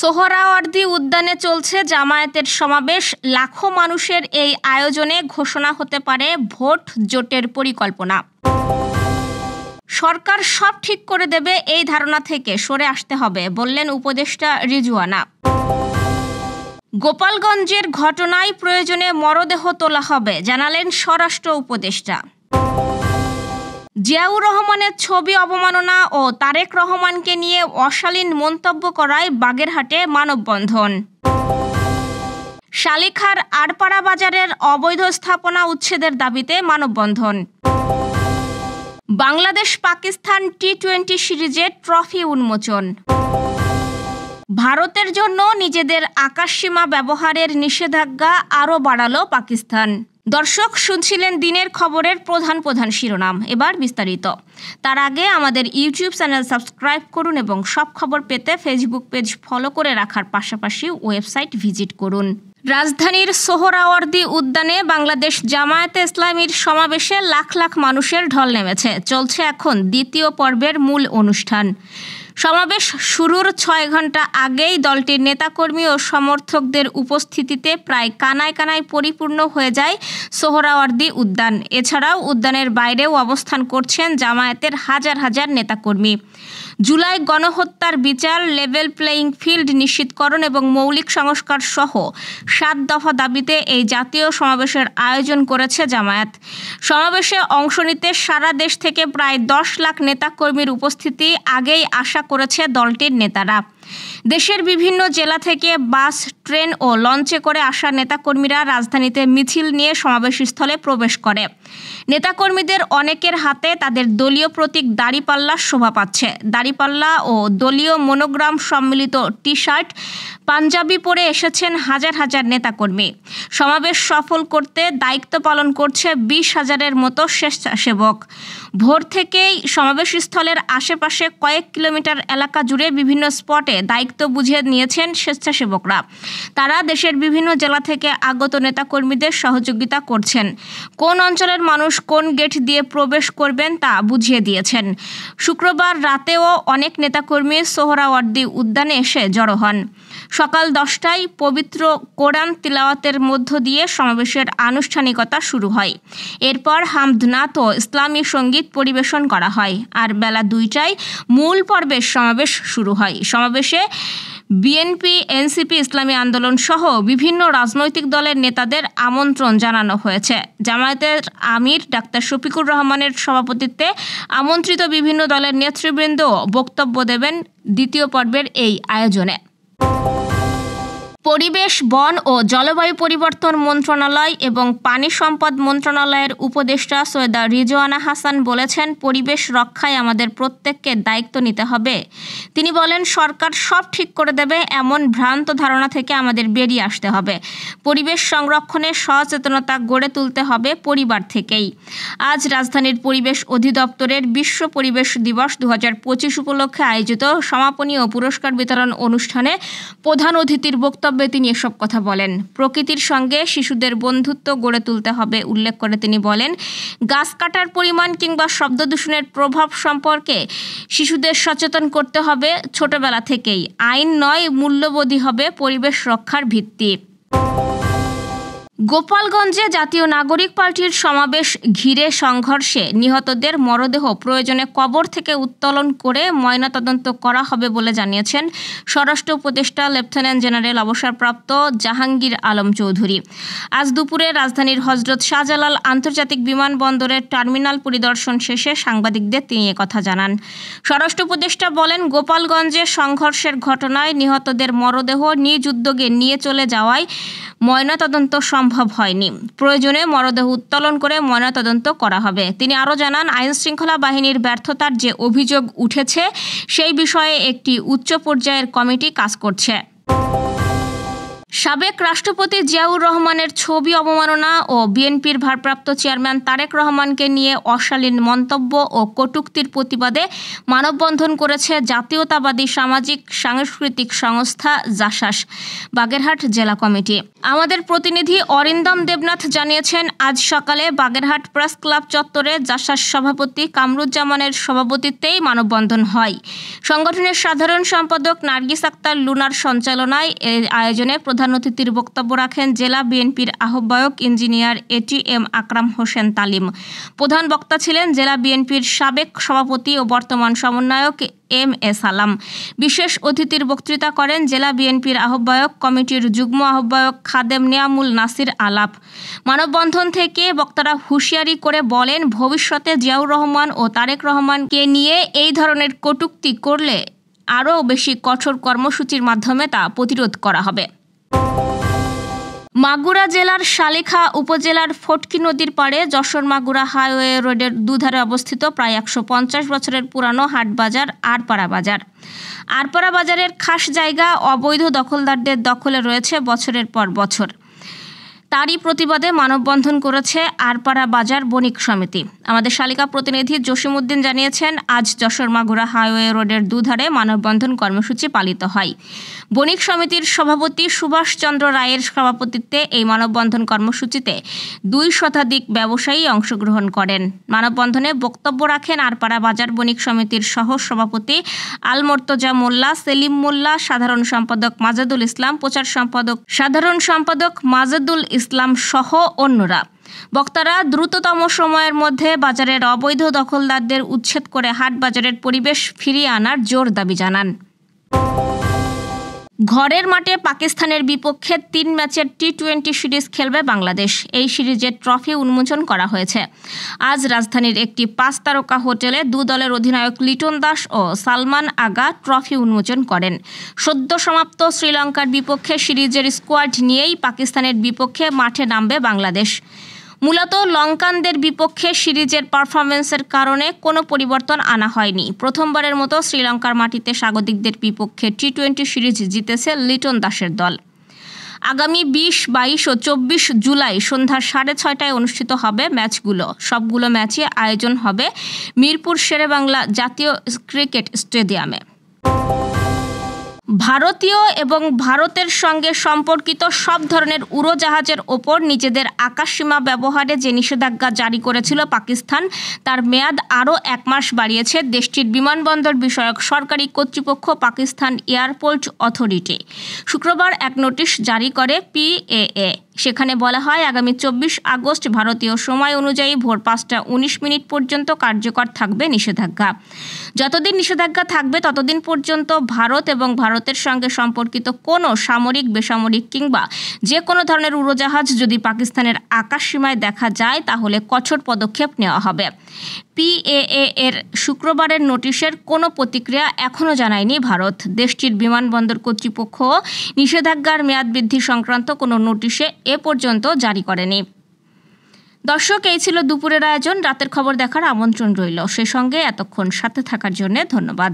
সোহরাওয়ার্দী উদ্যানে চলছে জামায়াতের সমাবেশ। লাখো মানুষের এই আয়োজনে ঘোষণা হতে পারে ভোট জোটের পরিকল্পনা। সরকার সব ঠিক করে দেবে এই ধারণা থেকে সরে আসতে হবে বললেন উপদেষ্টা রিজওয়ানা। গোপালগঞ্জের ঘটনায় প্রয়োজনে মরদেহ তোলা হবে জানালেন স্বরাষ্ট্র উপদেষ্টা। জিয়াউর রহমানের ছবি অবমাননা ও তারেক রহমানকে নিয়ে অশালীন মন্তব্য করায় বাগেরহাটে মানববন্ধন। শালিখার আড়পাড়া বাজারের অবৈধ স্থাপনা উচ্ছেদের দাবিতে মানববন্ধন। বাংলাদেশ পাকিস্তান টি-20 সিরিজে ট্রফি উন্মোচন। ভারতের জন্য নিজেদের আকাশসীমা ব্যবহারের নিষেধাজ্ঞা আরও বাড়ালো পাকিস্তান। দর্শক, শুনছিলেন দিনের খবরের প্রধান শিরোনাম। এবার বিস্তারিত। তার আগে আমাদের ইউটিউব চ্যানেল সাবস্ক্রাইব করুন এবং সব খবর পেতে ফেসবুক পেজ ফলো করে রাখার পাশাপাশি ওয়েবসাইট ভিজিট করুন। রাজধানীর সোহরাওয়ার্দী উদ্যানে বাংলাদেশ জামায়াতে ইসলামীর সমাবেশে লাখ লাখ মানুষের ঢল নেমেছে। চলছে এখন দ্বিতীয় পর্বের মূল অনুষ্ঠান। সমাবেশ শুরুর 6 ঘন্টা আগেই দলটির নেতাকর্মী ও সমর্থকদের উপস্থিতিতে প্রায় কানায় কানায় পরিপূর্ণ হয়ে যায় সোহরাওয়ার্দী উদ্যান। এছাড়াও উদ্যানের বাইরেও অবস্থান করছেন জামায়াতের হাজার হাজার নেতাকর্মী। জুলাই গণহত্যার বিচার, লেভেল প্লেয়িং ফিল্ড নিশ্চিতকরণ এবং মৌলিক সংস্কার সহ 7 দফা দাবিতে এই জাতীয় সমাবেশের আয়োজন করেছে জামায়াত। সমাবেশে অংশ নিতে সারা দেশ থেকে প্রায় 10 লাখ নেতাকর্মীর উপস্থিতি আগেই আশা করেছে দলটির নেতারা। দেশের বিভিন্ন জেলা থেকে বাস, ট্রেন ও লঞ্চে করে আসা নেতাকর্মীরা রাজধানীতে মিছিল নিয়ে সমাবেশস্থলে প্রবেশ করে। নেতাকর্মীদের অনেকের হাতে তাদের দলীয় প্রতীক দাড়িপাল্লা শোভা পাচ্ছে। দাড়িপাল্লা ও দলীয় মনোগ্রাম সম্মিলিত টি-শার্ট, পাঞ্জাবি পরে এসেছেন হাজার হাজার নেতাকর্মী। সমাবেশ সফল করতে দায়িত্ব পালন করছে 20,000-এর মতো স্বেচ্ছাসেবক। ভোর থেকেই সমাবেশস্থলের আশেপাশে কয়েক কিলোমিটার এলাকা জুড়ে বিভিন্ন স্পটে দায়িত্ব বুঝে নিয়েছেন স্বেচ্ছাসেবকরা। তারা দেশের বিভিন্ন জেলা থেকে আগত নেতাকর্মীদের সহযোগিতা করছেন। কোন অঞ্চলের মানুষ কোন গেট দিয়ে প্রবেশ করবেন তা বুঝিয়ে দিয়েছেন। শুক্রবার রাতেও অনেক নেতাকর্মী সোহরাওয়ার্দী উদ্যানে এসে জড়ো হন। সকাল 10টায় পবিত্র কোরআন তিলাওয়াতের মধ্য দিয়ে সমাবেশের আনুষ্ঠানিকতা শুরু হয়। এরপর হামদনাথ ও ইসলামী সঙ্গীত পরিবেশন করা হয়। আর বেলা 2টায় মূল পর্বের সমাবেশ শুরু হয়। সমাবেশে বিএনপি, এনসিপি, ইসলামী আন্দোলন সহ বিভিন্ন রাজনৈতিক দলের নেতাদের আমন্ত্রণ জানানো হয়েছে। জামায়াতের আমির ডাক্তার শফিকুর রহমানের সভাপতিত্বে আমন্ত্রিত বিভিন্ন দলের নেতৃবৃন্দ বক্তব্য দেবেন দ্বিতীয় পর্বের এই আয়োজনে। পরিবেশ, বন ও জলবায়ু পরিবর্তন মন্ত্রণালয় এবং পানি সম্পদ মন্ত্রণালয়ের উপদেষ্টা সৈয়দা রিজওয়ানা হাসান বলেছেন, পরিবেশ রক্ষায় আমাদের প্রত্যেককে দায়িত্ব নিতে হবে। তিনি বলেন, সরকার সব ঠিক করে দেবে এমন ভ্রান্ত ধারণা থেকে আমাদের বেরিয়ে আসতে হবে। পরিবেশ সংরক্ষণে সচেতনতা গড়ে তুলতে হবে পরিবার থেকেই। আজ রাজধানীর পরিবেশ অধিদপ্তরের বিশ্ব পরিবেশ দিবস 2025 উপলক্ষে আয়োজিত সমাপনী ও পুরস্কার বিতরণ অনুষ্ঠানে প্রধান অতিথির বক্তব্যে তিনি এসব কথা বলেন। প্রকৃতির সঙ্গে শিশুদের বন্ধুত্ব গড়ে তুলতে হবে উল্লেখ করে তিনি বলেন, গাছ কাটার পরিমাণ কিংবা শব্দ দূষণের প্রভাব সম্পর্কে শিশুদের সচেতন করতে হবে ছোটবেলা থেকেই। আইন নয়, মূল্যবোধই হবে পরিবেশ রক্ষার ভিত্তি। গোপালগঞ্জে জাতীয় নাগরিক পার্টির সমাবেশ ঘিরে সংঘর্ষে নিহতদের মরদেহ প্রয়োজনে কবর থেকে উত্তোলন করে ময়নাতদন্ত করা হবে বলে জানিয়েছেন স্বরাষ্ট্র উপদেষ্টা লেফটেন্যান্ট জেনারেল অবসরপ্রাপ্ত জাহাঙ্গীর আলম চৌধুরী। আজ দুপুরে রাজধানীর হযরত শাহজালাল আন্তর্জাতিক বিমানবন্দরের টার্মিনাল পরিদর্শন শেষে সাংবাদিকদের তিনি একথা জানান। স্বরাষ্ট্র উপদেষ্টা বলেন, গোপালগঞ্জে সংঘর্ষের ঘটনায় নিহতদের মরদেহ নিজ উদ্যোগে নিয়ে চলে যাওয়ায় ময়নাতদন্ত সম্ভব হয়নি। প্রয়োজনে মরদেহ উত্তোলন করে ময়নাতদন্ত করা হবে। তিনি আরও জানান, আইনশৃঙ্খলা বাহিনীর ব্যর্থতার যে অভিযোগ উঠেছে সেই বিষয়ে একটি উচ্চ পর্যায়ের কমিটি কাজ করছে। সাবেক রাষ্ট্রপতি জিয়াউর রহমানের ছবি অবমাননা ও বিএনপির ভারপ্রাপ্ত চেয়ারম্যান তারেক রহমানকে নিয়ে অশালীন মন্তব্য ও কটূক্তির প্রতিবাদে মানববন্ধন করেছে জাতীয়তাবাদী সামাজিক সাংস্কৃতিক সংস্থা জাসাস বাগেরহাট জেলা কমিটি। আমাদের প্রতিনিধি অরিন্দম দেবনাথ জানিয়েছেন, আজ সকালে বাগেরহাট প্রেস ক্লাব চত্বরে জাসাস সভাপতি কামরুজ্জামানের সভাপতিত্বেই মানববন্ধন হয়। সংগঠনের সাধারণ সম্পাদক নার্গিস আক্তার লুনার সঞ্চালনায় এই আয়োজনে প্রধান অতিথির বক্তব্য রাখেন জেলা বিএনপির আহ্বায়ক ইঞ্জিনিয়ার এটিএম আকরাম হোসেন তালিম। প্রধান বক্তা ছিলেন জেলা বিএনপির সাবেক সভাপতি ও বর্তমান সমন্বয়ক এম এ সালাম। বিশেষ অতিথির বক্তৃতা করেন জেলা বিএনপির আহ্বায়ক কমিটির যুগ্ম আহ্বায়ক খাদেম নিয়ামুল নাসির আলাপ। মানববন্ধন থেকে বক্তারা হুঁশিয়ারি করে বলেন, ভবিষ্যতে জিয়াউর রহমান ও তারেক রহমানকে নিয়ে এই ধরনের কটূক্তি করলে আরও বেশি কঠোর কর্মসূচির মাধ্যমে তা প্রতিরোধ করা হবে। মাগুরা জেলার শালিখা উপজেলার ফটকি নদীর পাড়ে যশোর-মাগুরা হাইওয়ে রোডের দুধারে অবস্থিত প্রায় 150 বছরের পুরানো হাটবাজার আরপাড়া বাজার। আরপাড়া বাজারের খাস জায়গা অবৈধ দখলদারদের দখলে রয়েছে বছরের পর বছর। তারই প্রতিবাদে মানববন্ধন করেছে আরপাড়া বাজার বণিক সমিতি। আমাদের শালিকা প্রতিনিধি জসিমউদ্দিন জানিয়েছেন, আজ যশোর-মাগুরা হাইওয়ে রোডের দুধারে মানববন্ধন কর্মসূচি পালিত হয়। বণিক সমিতির সভাপতি সুভাষ চন্দ্র রায়ের সভাপতিত্বে এই মানববন্ধন কর্মসূচিতে 2 শতাধিক ব্যবসায়ী অংশগ্রহণ করেন। মানববন্ধনে বক্তব্য রাখেন আরপাড়া বাজার বণিক সমিতির সহ সভাপতি আল মোর্তজা মোল্লা, সেলিম মোল্লা, সাধারণ সম্পাদক মাজেদুল ইসলাম, প্রচার সম্পাদক সাধারণ সম্পাদক মাজেদুল ইসলাম সহ অন্যরা। বক্তারা দ্রুততম সময়ের মধ্যে বাজারের অবৈধ দখলদারদের উচ্ছেদ করে হাট বাজারের পরিবেশ ফিরিয়ে আনার জোর দাবি জানান। ঘরের মাঠে পাকিস্তানের বিপক্ষে 3 ম্যাচের টি-20 সিরিজ খেলবে বাংলাদেশ। এই সিরিজের ট্রফি উন্মোচন করা হয়েছে। আজ রাজধানীর একটি 5 তারকা হোটেলে 2 দলের অধিনায়ক লিটন দাস ও সালমান আগা ট্রফি উন্মোচন করেন। সদ্য সমাপ্ত শ্রীলঙ্কার বিপক্ষে সিরিজের স্কোয়াড নিয়েই পাকিস্তানের বিপক্ষে মাঠে নামবে বাংলাদেশ। মূলত লঙ্কানদের বিপক্ষে সিরিজের পারফরম্যান্সের কারণে কোনো পরিবর্তন আনা হয়নি। প্রথমবারের মতো শ্রীলঙ্কার মাটিতে স্বাগতিকদের বিপক্ষে টি-20 সিরিজ জিতেছে লিটন দাসের দল। আগামী 20, 22 ও 24 জুলাই সন্ধ্যা 6:30টায় অনুষ্ঠিত হবে ম্যাচগুলো। সবগুলো ম্যাচই আয়োজন হবে মিরপুর শেরেবাংলা জাতীয় ক্রিকেট স্টেডিয়ামে। ভারতীয় এবং ভারতের সঙ্গে সম্পর্কিত সব ধরনের উড়োজাহাজের ওপর নিজেদের আকাশসীমা ব্যবহারে যে নিষেধাজ্ঞা জারি করেছিল পাকিস্তান, তার মেয়াদ আরও 1 মাস বাড়িয়েছে দেশটির বিমানবন্দর বিষয়ক সরকারি কর্তৃপক্ষ পাকিস্তান এয়ারপোর্ট অথরিটি। শুক্রবার এক নোটিশ জারি করে PAA। সেখানে বলা হয়, আগামী 24 আগস্ট ভারতীয় সময় অনুযায়ী ভোর 5:19 পর্যন্ত কার্যকর থাকবে নিষেধাজ্ঞা। যতদিন নিষেধাজ্ঞা থাকবে ততদিন পর্যন্ত ভারত এবং ভারতের সঙ্গে সম্পর্কিত কোনো সামরিক, বেসামরিক কিংবা যে কোনো ধরনের উড়োজাহাজ যদি পাকিস্তানের আকাশসীমায় দেখা যায় তাহলে কঠোর পদক্ষেপ নেওয়া হবে। PAA এর শুক্রবারের নোটিশের কোনো প্রতিক্রিয়া এখনও জানায়নি ভারত। দেশটির বিমানবন্দর কর্তৃপক্ষ নিষেধাজ্ঞার মেয়াদ বৃদ্ধি সংক্রান্ত কোনো নোটিশে এ পর্যন্ত জারি করেনি। দর্শক, এই ছিল দুপুরের আয়োজন। রাতের খবর দেখার আমন্ত্রণ রইল। সেই সঙ্গে এতক্ষণ সাথে থাকার জন্য ধন্যবাদ।